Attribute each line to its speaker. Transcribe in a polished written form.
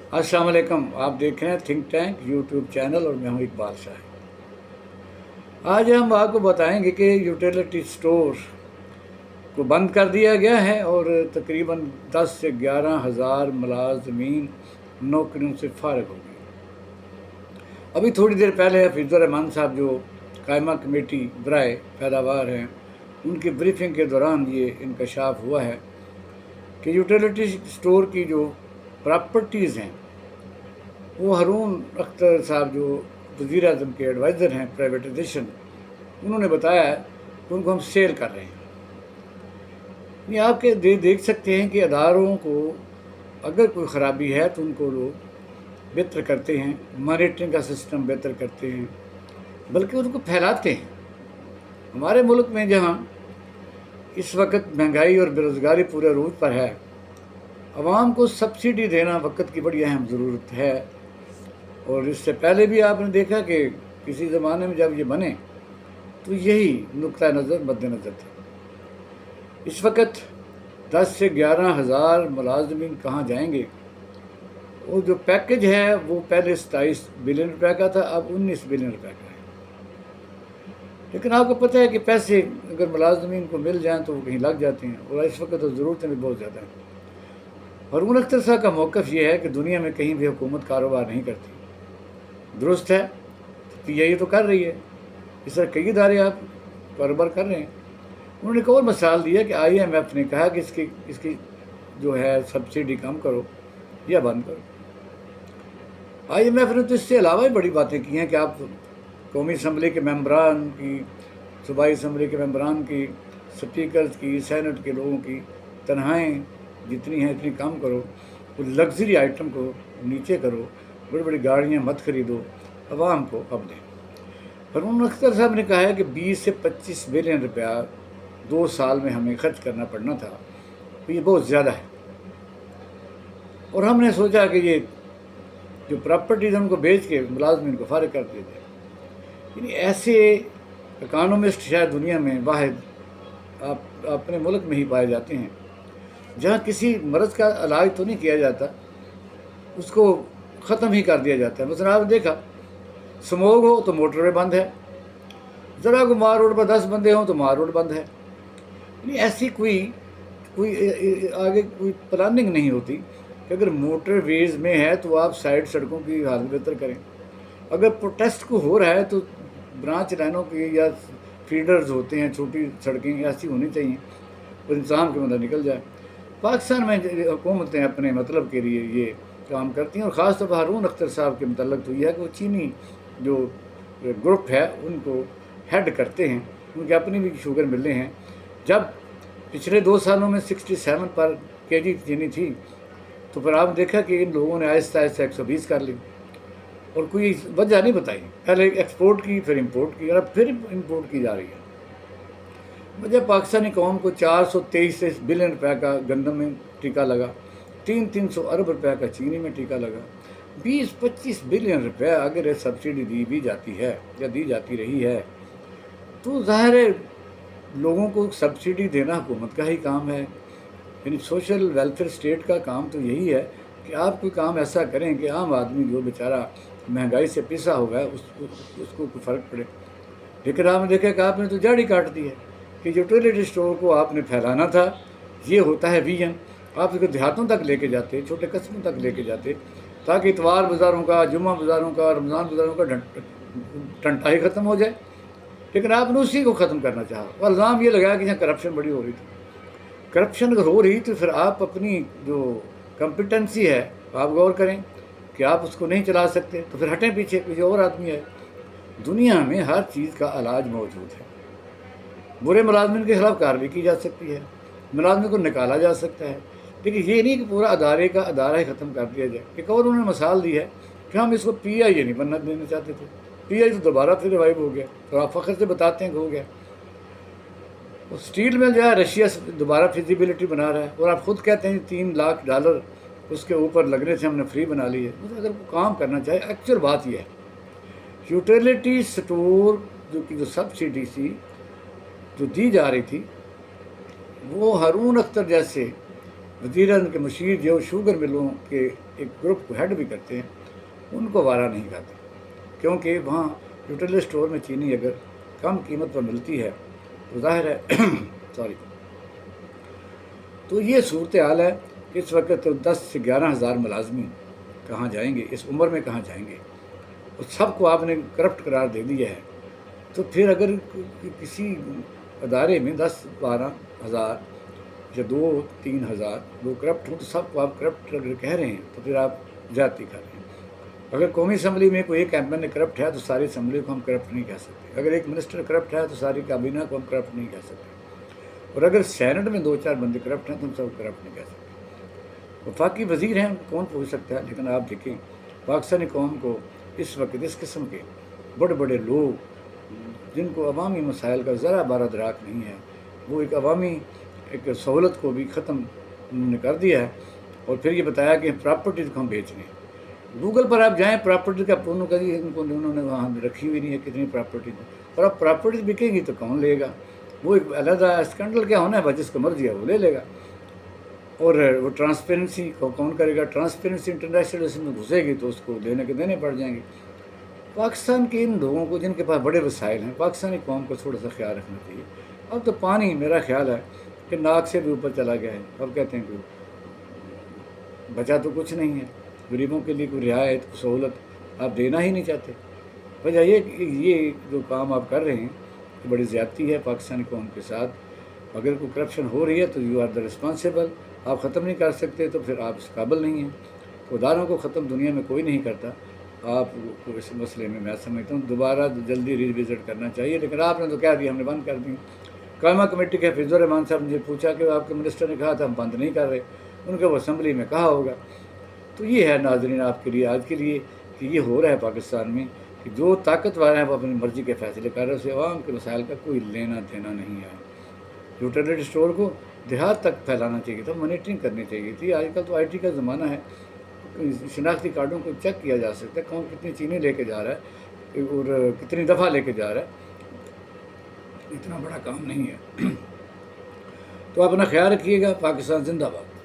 Speaker 1: अस्सलाम वालेकुम। आप देख रहे हैं थिंक टैंक यूट्यूब चैनल और मैं हूं इकबाल शाह। आज हम आपको बताएंगे कि यूटिलिटी स्टोर को बंद कर दिया गया है और तकरीबन 10 से 11 हज़ार मुलाजमीन नौकरियों से फारिग हो गए। अभी थोड़ी देर पहले हफीजुर रहमान साहब जो कायमा कमेटी बराए पैदावार हैं, उनकी ब्रीफिंग के दौरान ये इंकशाफ हुआ है कि यूटिलिटी स्टोर की जो प्रॉपर्टीज़ हैं वो हारून अख्तर साहब जो वज़ीर आज़म के एडवाइज़र हैं प्राइवेटाइजेशन, उन्होंने बताया है कि उनको हम सेल कर रहे हैं। ये आपके देख सकते हैं कि अदारों को अगर कोई ख़राबी है तो उनको लोग बेहतर करते हैं, मॉनिटरिंग का सिस्टम बेहतर करते हैं, बल्कि उनको फैलाते हैं। हमारे मुल्क में जहाँ इस वक्त महंगाई और बेरोज़गारी पूरे अरूज पर है, आवाम को सब्सिडी देना वक्त की बड़ी अहम ज़रूरत है। और इससे पहले भी आपने देखा कि किसी ज़माने में जब ये बने तो यही नुक्ता नज़र मद्देनज़र था। इस वक्त 10 से 11 हज़ार मुलाजमीन कहाँ जाएंगे? वो जो पैकेज है वो पहले 27 बिलियन रुपए का था, अब 19 बिलियन रुपए का है। लेकिन आपको पता है कि पैसे अगर मुलाजमीन को मिल जाएँ तो वो कहीं लग जाते हैं, और इस वक्त तो ज़रूरतें भी बहुत ज़्यादा हैं। हारून अख्तर साहब का मौक़िफ़ ये है कि दुनिया में कहीं भी हुकूमत कारोबार नहीं करती। दुरुस्त है, PI तो कर रही है, इस तरह कई इदारे आप कारोबार कर रहे हैं। उन्होंने एक और मिसाल दिया कि IMF ने कहा कि इसकी जो है सब्सिडी कम करो या बंद करो। IMF ने तो इससे अलावा भी बड़ी बातें की हैं कि आप कौमी असम्बली के मेंबरान की, सूबाई असम्बली के मेंबरान की, स्पीकर्स की, सेनेट के लोगों की तनख्वाहें जितनी हैं इतनी कम करो, उस लग्जरी आइटम को नीचे करो, बड़ी बड़ी गाड़ियाँ मत खरीदो, आवाम को अब दें। हारून अख्तर साहब ने कहा है कि 20 से 25 बिलियन रुपया 2 साल में हमें खर्च करना पड़ना था, तो ये बहुत ज़्यादा है। और हमने सोचा कि ये जो प्रॉपर्टीज़ हैं उनको बेच के मुलाजमीन को फारिग कर दिया जाए। यानी ऐसे इकानोमिस्ट शायद दुनिया में वाहिद आप अपने मुल्क में ही पाए जाते हैं जहाँ किसी मर्ज़ का इलाज तो नहीं किया जाता, उसको ख़त्म ही कर दिया जाता है। मतलब आपने देखा, स्मोग हो तो मोटरवे बंद है, ज़रा को मार रोड पर 10 बंदे हों तो मार रोड बंद है। नहीं, ऐसी कोई आगे कोई प्लानिंग नहीं होती कि अगर मोटर वेज में है तो आप साइड सड़कों की हालत बेहतर करें। अगर प्रोटेस्ट को हो रहा है तो ब्रांच लाइनों की या फीडर्स होते हैं, छोटी सड़कें ऐसी होनी चाहिए और इंतजाम के अंदर निकल जाए। पाकिस्तान में हुकूमतें अपने मतलब के लिए ये काम करती हैं, और ख़ास तौर पर हारून अख्तर साहब के मतलब तो यह है कि वो चीनी जो ग्रुप है उनको हेड करते हैं, उनके अपनी भी शुगर मिलें हैं। जब पिछले 2 सालों में 67 पर kg चीनी थी तो फिर आपने देखा कि इन लोगों ने आहिस्ता आहिस्ता 120 कर ली और कोई वजह नहीं बताई। पहले एक्सपोर्ट की, फिर इंपोर्ट की, और अब फिर इंपोर्ट की जा रही है। वजह पाकिस्तानी कौम को 423 बिलियन रुपए का गंदम में टीका लगा, 300 अरब रुपए का चीनी में टीका लगा, 20-25 बिलियन रुपए अगर सब्सिडी दी भी जाती है या दी जाती रही है तो ज़ाहिर है लोगों को सब्सिडी देना हुकूमत का ही काम है। यानी सोशल वेलफेयर स्टेट का काम तो यही है कि आप कोई काम ऐसा करें कि आम आदमी जो बेचारा महंगाई से पिसा हुआ है उसको कोई फ़र्क पड़े। लेकिन आपने देखा कि आपने तो जड़ ही काट दी है कि यूटिलिटी स्टोर को आपने फैलाना था। ये होता है विजन, आप इसको देहातों तक लेके जाते, छोटे कस्बों तक लेके जाते, ताकि इतवार बाज़ारों का, जुम्मा बाज़ारों का, रमज़ान बाज़ारों का टंटा ही ख़त्म हो जाए। लेकिन आपने उसी को ख़त्म करना चाहा और इल्ज़ाम ये लगाया कि यहाँ करप्शन बड़ी हो रही थी। करप्शन अगर हो रही तो फिर आप अपनी जो कम्पिटेंसी है आप गौर करें कि आप उसको नहीं चला सकते, तो फिर हटें पीछे, किसी और आदमी है। दुनिया में हर चीज़ का इलाज मौजूद है। बुरे मुलाजमिन के खिलाफ कार्रवाई की जा सकती है, मुलाजमिन को निकाला जा सकता है, लेकिन ये नहीं कि पूरा अदारे का अदारा ही ख़त्म कर दिया जाए। एक और उन्होंने मिसाल दी है कि हम इसको PI नहीं बनना देना चाहते थे, PI तो दोबारा फिर रिवाइव हो गया और आप फ़ख्र से बताते हैं कि हो गया। और स्टील में जो है रशिया दोबारा फिजिबिलिटी बना रहा है, और आप ख़ुद कहते हैं $3 लाख उसके ऊपर लगने से हमने फ्री बना ली है। मतलब अगर वो काम करना चाहे, एक्चुअल बात यह है यूटिलिटी स्टोर जो सब्सिडी थी जो दी जा रही थी वो हारून अख्तर जैसे वज़ीर-ए-आज़म के मुशीर जो शुगर मिलों के ایک گروپ کو ہیڈ بھی کرتے ہیں، ان کو وارا نہیں کرتے، کیونکہ وہاں ریٹیل اسٹور میں چینی اگر کم قیمت پر ملتی ہے تو ظاہر ہے سوری تو یہ صورتحال ہے کہ اس وقت 10 سے 11 ہزار ملازمین کہاں جائیں گے، اس عمر میں کہاں جائیں گے، اور سب کو آپ نے کرپٹ قرار دے دیا ہے۔ تو پھر اگر کسی ادارے میں 10-12 ہزار یا 2-3 ہزار وہ کرپٹ ہوں تو سب کو آپ کرپٹ اگر کہہ رہے ہیں تو پھر آپ زیادتی کر رہے ہیں۔ اگر قومی اسمبلی میں کوئی ایک ایم ایل اے کرپٹ ہے تو ساری اسمبلی کو ہم کرپٹ نہیں کہہ سکتے، اگر ایک منسٹر کرپٹ ہے تو ساری کابینہ کو ہم کرپٹ نہیں کہہ سکتے، اور اگر سینٹ میں 2-4 بندے کرپٹ ہیں تو ہم سب کرپٹ نہیں کہہ سکتے۔ وفاقی وزیر ہیں کون پوچھ سکتا ہے، لیکن آپ دیکھیں پاکستانی قوم کو اس وقت اس قسم کے بڑے بڑے لوگ جن کو عوامی مسائل کا ذرا بارہ دراک نہیں ہے، وہ ایک عوامی ایک سہولت کو بھی ختم انہوں نے کر دیا ہے، اور پھر یہ بتایا کہ پراپرٹیز کو ہم بیچ رہے ہیں۔ گوگل پر آپ جائیں پراپرٹی کا پونو کا جی ان کو انہوں نے وہاں رکھی ہوئی نہیں ہے کتنی پراپرٹی، اور اب پراپرٹیز بکے گی تو کون لے گا؟ وہ ایک علیحدہ اسکینڈل کیا ہونا ہے، بس جس کو مرضی ہے وہ لے لے گا، اور وہ ٹرانسپیرنسی کو کون کرے گا؟ ٹرانسپیرنسی انٹرنیشنل اس میں گھسے گی تو اس کو دینے پڑ جائیں گے۔ پاکستان کے ان لوگوں کو جن کے پاس بڑے وسائل ہیں، پاکستانی قوم کو تھوڑا سا خیال رکھنا چاہیے۔ اب تو پانی میرا خیال ہے کہ ناک سے بھی اوپر چلا گیا ہے، اب کہتے ہیں کہ بچا تو کچھ نہیں ہے، غریبوں کے لیے کوئی رعایت کوئی سہولت آپ دینا ہی نہیں چاہتے۔ وجہ یہ جو کام آپ کر رہے ہیں کہ بڑی زیادتی ہے پاکستانی قوم کے ساتھ، اگر کوئی کرپشن ہو رہی ہے تو یو آر دا رسپانسیبل، آپ ختم نہیں کر سکتے تو پھر آپ اس قابل نہیں ہیں۔ اداروں کو ختم دنیا میں کوئی نہیں کرتا، آپ کو اس مسئلے میں سمجھتا ہوں دوبارہ جلدی ریوزٹ کرنا چاہیے، لیکن آپ نے تو کہہ دیا ہم نے بند کر دی۔ قائمہ کمیٹی کے حفیظ الرحمان صاحب نے پوچھا کہ آپ کے منسٹر نے کہا تھا ہم بند نہیں کر رہے، ان کو وہ اسمبلی میں کہا ہوگا۔ تو یہ ہے ناظرین آپ کے لیے آج کے لیے کہ یہ ہو رہا ہے پاکستان میں کہ جو طاقتور ہیں وہ اپنی مرضی کے فیصلے کر رہے ہیں، اسے عوام کے مسائل کا کوئی لینا دینا نہیں ہے۔ یوٹیلیٹی اسٹور کو دیہات تک پھیلانا چاہیے تھا، مانیٹرنگ کرنی چاہیے تھی۔ آج کل تو آئی ٹی کا زمانہ ہے، شناختی کارڈوں کو چیک کیا جا سکتا ہے کون کتنی چینی لے کے جا رہا ہے اور کتنی دفعہ لے کے جا رہا ہے، اتنا بڑا کام نہیں ہے۔ تو اپنا خیال رکھیے گا۔ پاکستان زندہ باد۔